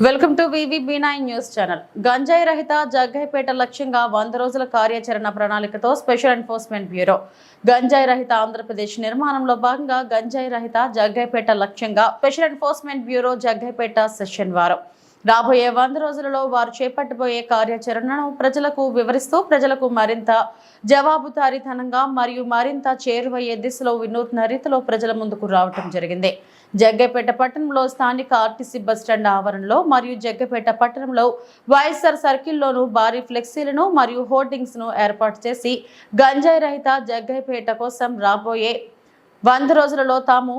Welcome to VVB9 news channel. గంజాయి రహిత జగ్గైపేట లక్ష్యంగా 100 రోజుల కార్యాచరణ ప్రణాళికతో స్పెషల్ ఎన్ఫోర్స్మెంట్ బ్యూరో గంజాయి రహిత ఆంధ్రప్రదేశ్ నిర్మాణంలో భాగంగా గంజాయి రహిత జగ్గైపేట లక్ష్యంగా special enforcement bureau Jaggayyapeta session వారు రాబోయే 100 రోజులలో వారు చేపట్టబోయే కార్యాచరణను ప్రజలకు వివరిస్తూ ప్రజలకు మరింత జవాబుదారీతనంగా మరియు మరింత చేరువయ్యే దిశలో వినూత్న రీతిలో ప్రజల ముందుకు రావడం జరిగింది. జగ్గైపేట పట్టణంలో స్థానిక ఆర్టీసీ బస్టాండ్ ఆవరణలో మరియు జగ్గైపేట పట్టణంలో వైఎస్ఆర్ సర్కిల్లోనూ భారీ ఫ్లెక్సీలను మరియు హోర్డింగ్స్ ను ఏర్పాటు చేసి గంజాయి రహిత జగ్గైపేట కోసం రాబోయే 100 రోజులలో తాము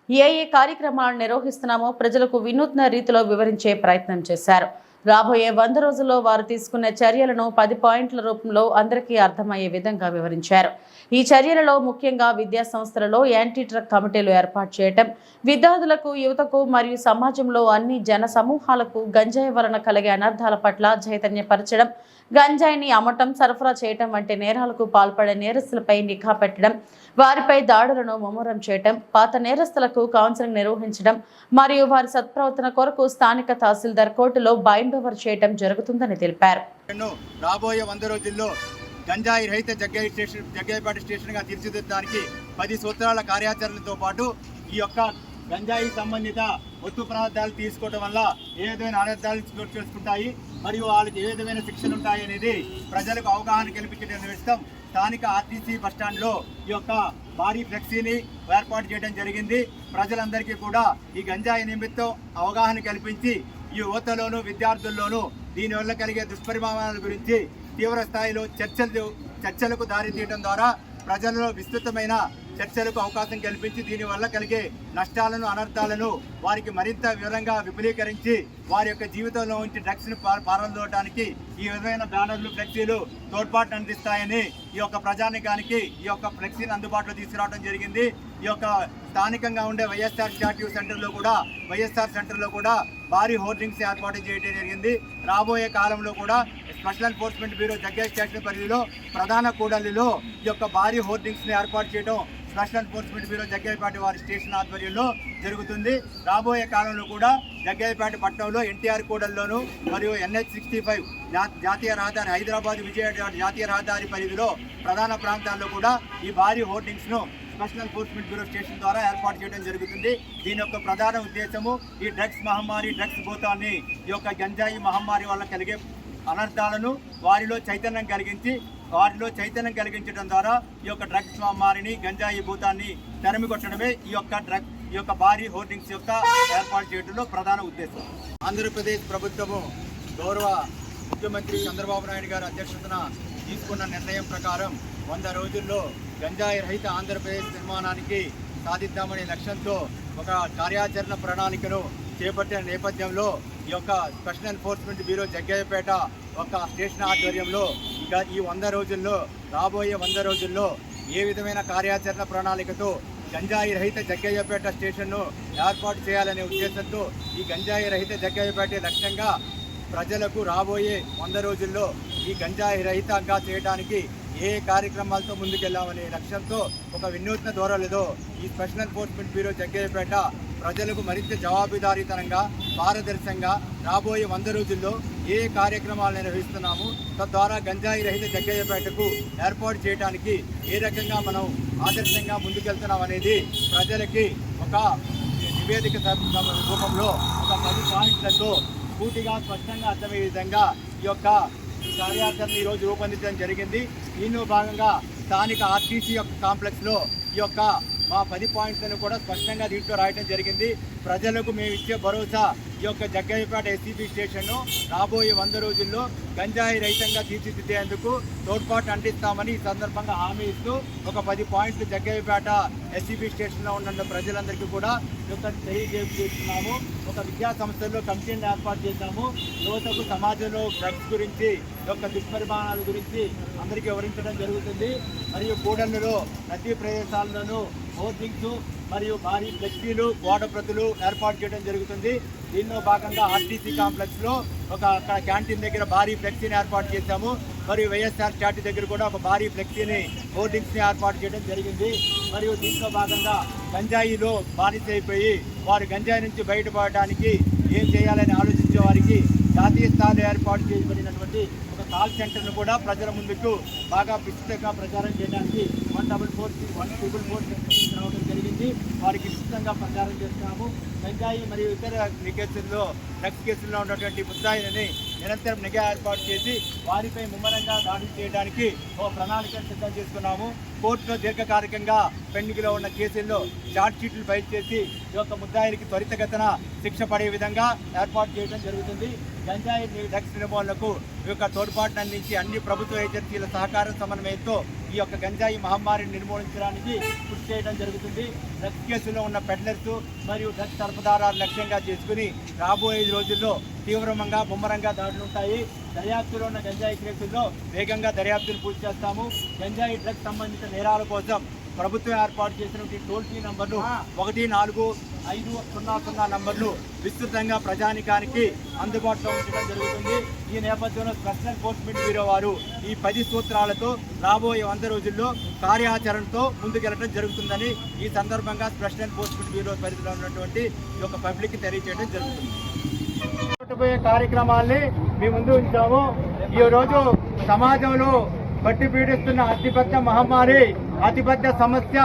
ఏ కార్యక్రమాలను నిర్వహిస్తున్నామో ప్రజలకు వినూత్న రీతిలో వివరించే ప్రయత్నం చేశారు. రాబోయే 100 రోజుల్లో వారు తీసుకునే చర్యలను 10 పాయింట్ల రూపంలో అందరికీ అర్థమయ్యే విధంగా వివరించారు. ఈ చర్యలలో ముఖ్యంగా విద్యా సంస్థలలో యాంటీ డ్రగ్ కమిటీలు ఏర్పాటు చేయటం, విద్యార్థులకు, యువతకు మరియు సమాజంలో అన్ని జన సమూహాలకు గంజాయి వలన కలిగే అనర్థాల పట్ల చైతన్యపరచడం, గంజాయిని అమ్మటం, సరఫరా చేయటం వంటి నేరాలకు పాల్పడే నేరస్తులపై నిఘా పెట్టడం, వారిపై దాడులను ముమ్మరం చేయటం, పాత నేరస్తులకు కౌన్సిలింగ్ నిర్వహించడం మరియు వారి సత్ప్రవర్తన కొరకు స్థానిక తహసీల్దార్ కోర్టులో బైండ్ ఓవర్ చేయడం జరుగుతుందని తెలిపారు. రాబోయే 100 రోజుల్లో గంజాయి రహిత జగ్గైపేట స్టేషన్గా తీర్చిదిద్దడానికి 10 సూత్రాల కార్యాచరణతో పాటు ఈ యొక్క గంజాయి సంబంధిత ఒత్తు పదార్థాలు తీసుకోవడం వల్ల ఏ విధమైన అనర్థాలు చోటు చేసుకుంటాయి మరియు వాళ్ళకి ఏ విధమైన శిక్షలు ఉంటాయి అనేది ప్రజలకు అవగాహన కల్పించడం నిమిత్తం స్థానిక ఆర్టీసీ బస్టాండ్లో ఈ యొక్క భారీ ఫ్లెక్సీని ఏర్పాటు చేయడం జరిగింది. ప్రజలందరికీ కూడా ఈ గంజాయి నిమిత్తం అవగాహన కల్పించి ఈ యువతలోనూ విద్యార్థుల్లోనూ దీనివల్ల కలిగే దుష్పరిణామాల గురించి తీవ్ర స్థాయిలో చర్చలకు దారితీయడం ద్వారా ప్రజలలో విస్తృతమైన చర్చలకు అవకాశం కల్పించి దీనివల్ల కలిగే నష్టాలను, అనర్థాలను వారికి మరింత వివరంగా విపులీకరించి వారి యొక్క జీవితంలో ఉంచి డ్రగ్స్ను పారదోలడానికి ఈ విధమైన బ్యానర్లు, ఫ్లెక్సీలు తోడ్పాటును అందిస్తాయని ఈ యొక్క ప్రజానికానికి ఈ యొక్క ఫ్లెక్సీని అందుబాటులో తీసుకురావడం జరిగింది. ఈ యొక్క స్థానికంగా ఉండే వైఎస్ఆర్ సెంటర్లో కూడా భారీ హోర్డింగ్స్ ఏర్పాటు చేయడం జరిగింది. రాబోయే కాలంలో కూడా special enforcement bureau Jaggai station పరిధిలో ప్రధాన కూడలిలో ఈ యొక్క భారీ హోర్డింగ్స్ని ఏర్పాటు చేయడం స్పెషల్ ఎన్ఫోర్స్మెంట్ బ్యూరో జగ్గైపేట వారి స్టేషన్ ఆధ్వర్యంలో జరుగుతుంది. రాబోయే కాలంలో కూడా జగ్గైపేట పట్టణంలో ఎన్టీఆర్ కూడల్లోను మరియు NH65 జాతీయ రహదారి హైదరాబాద్ విజయవాడ జాతీయ రహదారి పరిధిలో ప్రధాన ప్రాంతాల్లో కూడా ఈ భారీ హోర్డింగ్స్ను స్పెషల్ ఎన్ఫోర్స్మెంట్ బ్యూరో స్టేషన్ ద్వారా ఏర్పాటు చేయడం జరుగుతుంది. దీని యొక్క ప్రధాన ఉద్దేశము ఈ డ్రగ్స్ మహమ్మారి, డ్రగ్స్ భూతాన్ని, ఈ యొక్క గంజాయి మహమ్మారి వల్ల కలిగే అనర్థాలను వారిలో చైతన్యం కలిగించడం ద్వారా ఈ యొక్క డ్రగ్స్ మహమ్మారిని, గంజాయి భూతాన్ని తరిమికొట్టడమే ఈ యొక్క భారీ హోర్డింగ్స్ యొక్క ఏర్పాటు చేయడంలో ప్రధాన ఉద్దేశం. ఆంధ్రప్రదేశ్ ప్రభుత్వము గౌరవ ముఖ్యమంత్రి చంద్రబాబు నాయుడు గారి అధ్యక్షతన తీసుకున్న నిర్ణయం ప్రకారం 100 రోజుల్లో గంజాయి రహిత ఆంధ్రప్రదేశ్ నిర్మాణానికి సాధిద్దామనే లక్ష్యంతో ఒక కార్యాచరణ ప్రణాళికను చేపట్టిన నేపథ్యంలో ఈ యొక్క స్పెషల్ ఎన్ఫోర్స్మెంట్ బ్యూరో జగ్గయ్యపేట ఒక స్టేషన్ ఆధ్వర్యంలో ఈ 100 రోజుల్లో రాబోయే 100 రోజుల్లో ఏ విధమైన కార్యాచరణ ప్రణాళికతో గంజాయి రహిత జగ్గయ్యపేట స్టేషన్ను ఏర్పాటు చేయాలనే ఉద్దేశంతో ఈ గంజాయి రహిత జగ్గయ్యపేట లక్ష్యంగా ప్రజలకు రాబోయే 100 రోజుల్లో ఈ గంజాయి రహితంగా చేయడానికి ఏ కార్యక్రమాలతో ముందుకెళ్లామనే లక్ష్యంతో ఒక వినూత్న ధోరణిలో ఈ స్పెషల్ ఎన్ఫోర్స్మెంట్ బ్యూరో జగ్గయ్యపేట ప్రజలకు మరింత జవాబుదారీతనంగా, పారదర్శకంగా రాబోయే 100 రోజుల్లో ఏ కార్యక్రమాలు నిర్వహిస్తున్నాము, తద్వారా గంజాయి రహిత జగ్గయ్యపేటకు ఏర్పాటు చేయడానికి ఏ రకంగా మనం ఆదర్శంగా ముందుకెళ్తున్నాం అనేది ప్రజలకి ఒక నివేదిక రూపంలో ఒక 10 పాయింట్లతో పూర్తిగా స్పష్టంగా అర్థమయ్యే విధంగా ఈ యొక్క కార్యాచరణ ఈరోజు రూపొందించడం జరిగింది. దీనిలో భాగంగా స్థానిక ఆర్టీసీ యొక్క కాంప్లెక్స్లో ఈ యొక్క మా 10 పాయింట్లను కూడా స్పష్టంగా దీంట్లో రాయడం జరిగింది. ప్రజలకు మేము ఇచ్చే భరోసా ఈ యొక్క జగ్గయ్యపేట SCB స్టేషన్ను రాబోయే 100 రోజుల్లో గంజాయి రహితంగా తీర్చిదిద్దేందుకు తోడ్పాటు అందిస్తామని ఈ సందర్భంగా హామీ ఇస్తూ ఒక 10 పాయింట్లు జగ్గయ్యపేట SCB స్టేషన్లో ఉన్న ప్రజలందరికీ కూడా తెలియజేస్తున్నాము. ఒక విద్యా సంస్థల్లో కమిటీని ఏర్పాటు చేశాము. యువతకు సమాజంలో డ్రగ్స్ గురించి యొక్క దుష్పరిమాణాల గురించి అందరికీ వివరించడం జరుగుతుంది. మరియు కూడళ్లలో ప్రతి ప్రదేశాల్లోనూ హోర్డింగ్స్ మరియు భారీ ఫ్లెక్సీలు, గోడ ప్రతులు ఏర్పాటు చేయడం జరుగుతుంది. దీనిలో భాగంగా ఆర్టీసీ కాంప్లెక్స్లో అక్కడ క్యాంటీన్ దగ్గర భారీ ఫ్లెక్సీని ఏర్పాటు చేశాము. మరియు వైఎస్ఆర్ చాటి దగ్గర కూడా ఒక భారీ ఫ్లెక్సీని, హోర్డింగ్స్ని ఏర్పాటు చేయడం జరిగింది. మరియు దీంట్లో భాగంగా గంజాయిలో బానిస అయిపోయి వారు గంజాయి నుంచి బయటపడడానికి ఏం చేయాలని ఆలోచించే వారికి జాతీయ స్థాయిలో ఏర్పాటు చేయబడినటువంటి ఒక కాల్ సెంటర్ను కూడా ప్రజల ముందుకు బాగా విస్తృతంగా ప్రచారం చేయడానికి 144 రావడం జరిగింది. వారికి విస్తృతంగా ప్రచారం చేస్తున్నాము. గంజాయి మరియు ఇతర కేసుల్లో డ్రగ్స్ కేసుల్లో ఉన్నటువంటి ముద్దాయిలని నిరంతరం నిఘా ఏర్పాటు చేసి వారిపై ముమ్మరంగా దాడులు చేయడానికి ఓ ప్రణాళిక సిద్ధం చేసుకున్నాము. కోర్టులో దీర్ఘకాలికంగా పెండింగ్లో ఉన్న కేసుల్లో ఛార్జ్ షీట్లు ఫైల్ చేసి ఈ యొక్క ముద్దాయిలకి త్వరితగతిన శిక్ష పడే విధంగా ఏర్పాటు చేయడం జరుగుతుంది. గంజాయి డ్రగ్స్ నిర్మూలనకు ఈ యొక్క తోడ్పాటును అందించి అన్ని ప్రభుత్వ ఏజెన్సీల సహకార సమన్వయంతో ఈ యొక్క గంజాయి మహమ్మారిని నిర్మూలించడానికి కృషి చేయడం జరుగుతుంది. డ్రగ్స్ కేసులో ఉన్న పెడ్లర్స్ మరియు డ్రగ్స్ సరఫరాదారులు లక్ష్యంగా చేసుకుని రాబోయే రోజుల్లో తీవ్రంగా ముమ్మరంగా దాడులు ఉంటాయి. దర్యాప్తులో ఉన్న గంజాయి కేసుల్లో వేగంగా దర్యాప్తును పూర్తి చేస్తాము. గంజాయి డ్రగ్స్ సంబంధిత నేరాల కోసం ప్రభుత్వం ఏర్పాటు చేసినటువంటి టోల్ ఫ్రీ నంబర్లు 14500 నంబర్లు విస్తృతంగా ప్రజానికానికి అందుబాటులో ఉంచడం జరుగుతుంది. ఈ నేపథ్యంలో స్పెషల్ ఎన్ఫోర్స్మెంట్ బ్యూరో వారు ఈ 10 సూత్రాలతో రాబోయే 100 రోజుల్లో కార్యాచరణతో ముందుకెళ్లడం జరుగుతుందని ఈ సందర్భంగా స్పెషల్ ఎన్ఫోర్స్మెంట్ బ్యూరో పరిధిలో ఉన్నటువంటి ఈ యొక్క పబ్లిక్ తెలియజేయడం జరుగుతుంది. కార్యక్రమాల్ని మీ ముందు ఉంచాము. ఈ రోజు సమాజంలో బట్టి పీడిస్తున్న అతిపెద్ద మహమ్మారి, అతిపెద్ద సమస్య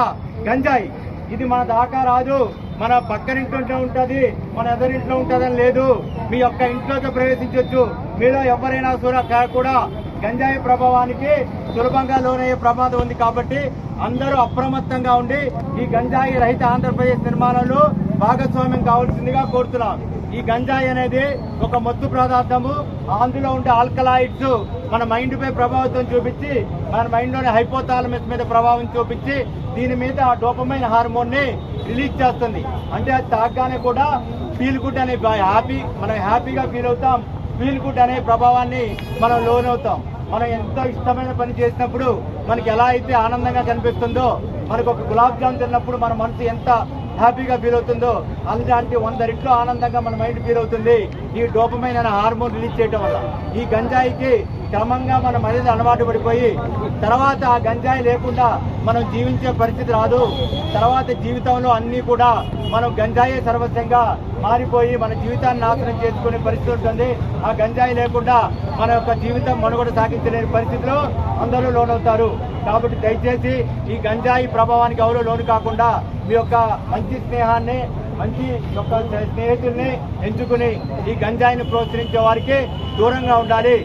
గంజాయి. ఇది మన దాకా రాదు, మన పక్కనింట్లో ఉంటుంది, మన ఎదురింట్లో ఉంటుందని లేదు. మీ యొక్క ఇంట్లోకి ప్రవేశించవచ్చు. మీలో ఎవరైనా కూడా గంజాయి ప్రభావానికి సులభంగా లోనయ్యే ప్రమాదం ఉంది. కాబట్టి అందరూ అప్రమత్తంగా ఉండి ఈ గంజాయి రహిత ఆంధ్రప్రదేశ్ నిర్మాణంలో భాగస్వామ్యం కావాల్సిందిగా కోరుతున్నాం. ఈ గంజాయి అనేది ఒక మత్తు పదార్థము. అందులో ఉండే ఆల్కలాయిడ్స్ మన మైండ్ పై ప్రభావితం చూపించి మన మైండ్లోని హైపోథాలమస్ మీద ప్రభావం చూపించి దీని మీద ఆ డోపమైన్ హార్మోన్ ని రిలీజ్ చేస్తుంది. అంటే అది తాగగానే కూడా ఫీల్ గుడ్ అనే మనం హ్యాపీగా ఫీల్ అవుతాం. ఫీల్ గుడ్ అనే ప్రభావాన్ని మనం లోనవుతాం. మనం ఎంతో ఇష్టమైన పని చేసినప్పుడు మనకి ఎలా అయితే ఆనందంగా కనిపిస్తుందో, మనకు ఒక గులాబ్ జామ్ తిన్నప్పుడు మన మనసు ఎంత హ్యాపీగా ఫీల్ అవుతుందో అలాంటి 100 రెట్లు ఆనందంగా మన మైండ్ ఫీల్ అవుతుంది ఈ డోపమైన్ అనే హార్మోన్ రిలీజ్ చేయడం వల్ల. ఈ గంజాయికి క్రమంగా మనం అనేది అలవాటు పడిపోయి తర్వాత ఆ గంజాయి లేకుండా మనం జీవించే పరిస్థితి రాదు. తర్వాత జీవితంలో అన్నీ కూడా మనం గంజాయి సర్వస్వంగా మారిపోయి మన జీవితాన్ని నాశనం చేసుకునే పరిస్థితి ఉంటుంది. ఆ గంజాయి లేకుండా మన యొక్క జీవితం మనుగడ సాగించలేని పరిస్థితిలో అందరూ లోనవుతారు. కాబట్టి దయచేసి ఈ గంజాయి ప్రభావానికి ఎవరూ లోను కాకుండా మీ యొక్క మంచి స్నేహాన్ని, మంచి యొక్క స్నేహితుల్ని ఎంచుకుని ఈ గంజాయిని ప్రోత్సహించే వారికి దూరంగా ఉండాలి.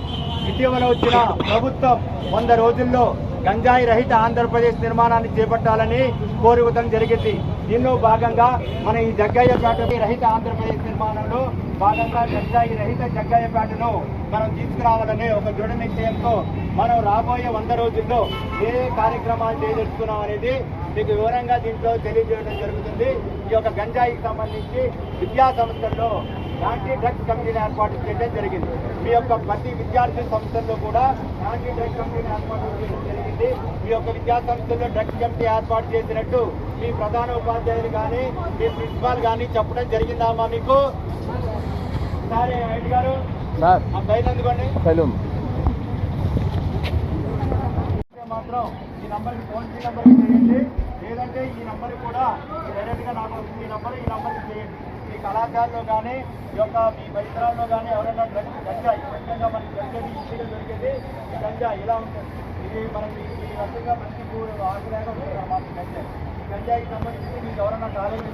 ఇటీవల వచ్చిన ప్రభుత్వం 100 రోజుల్లో గంజాయి రహిత ఆంధ్రప్రదేశ్ నిర్మాణాన్ని చేపట్టాలని కోరుకోవడం జరిగింది. దీనిలో భాగంగా మన ఈ జగ్గయ్యపేట రహిత ఆంధ్రప్రదేశ్ నిర్మాణంలో భాగంగా గంజాయి రహిత జగ్గయ్యపేటను మనం తీసుకురావాలనే ఒక దృఢ నిశ్చయంతో మనం రాబోయే 100 రోజుల్లో ఏ కార్యక్రమాలు చేయదలుచుకున్నాం అనేది మీకు వివరంగా దీంట్లో తెలియజేయడం జరుగుతుంది. ఈ యొక్క గంజాయికి సంబంధించి విద్యా సంస్థల్లో యాంటీ డ్రగ్స్ కమిటీని ఏర్పాటు చేయడం జరిగింది. మీ యొక్క ప్రతి విద్యార్థి సంస్థల్లో కూడా యాంటీ డ్రగ్స్ కమిటీని ఏర్పాటు చేయడం జరిగింది. మీ యొక్క విద్యా సంస్థల్లో డ్రగ్స్ కమిటీ ఏర్పాటు చేసినట్టు మీ ప్రధాన ఉపాధ్యాయులు కానీ మీ ప్రిన్సిపాల్ కానీ చెప్పడం జరిగిందామా మీకు? సరే ఐడి గారు ఆ బయలు అందుకోండి. మాత్రం ఈ నంబర్కి ఫోన్ పే నెంబర్కి చేయండి, లేదంటే ఈ నంబర్కి కూడా డైరెక్ట్గా నాకు వస్తుంది. ఈ నంబర్కి చేయండి. మీ కళాశాలలో కానీ ఈ యొక్క మీ పరిసరాల్లో కానీ ఎవరైనా గంజాయి ముఖ్యంగా మనకి దొరికేది ఈజీగా దొరికేది ఈ గంజాయి ఇలా ఉంటుంది. ఇది మనకి ఈ రకంగా ప్రతి 6 లేక మాకు గంజాయికి సంబంధించి మీకు ఎవరైనా కాలేజీ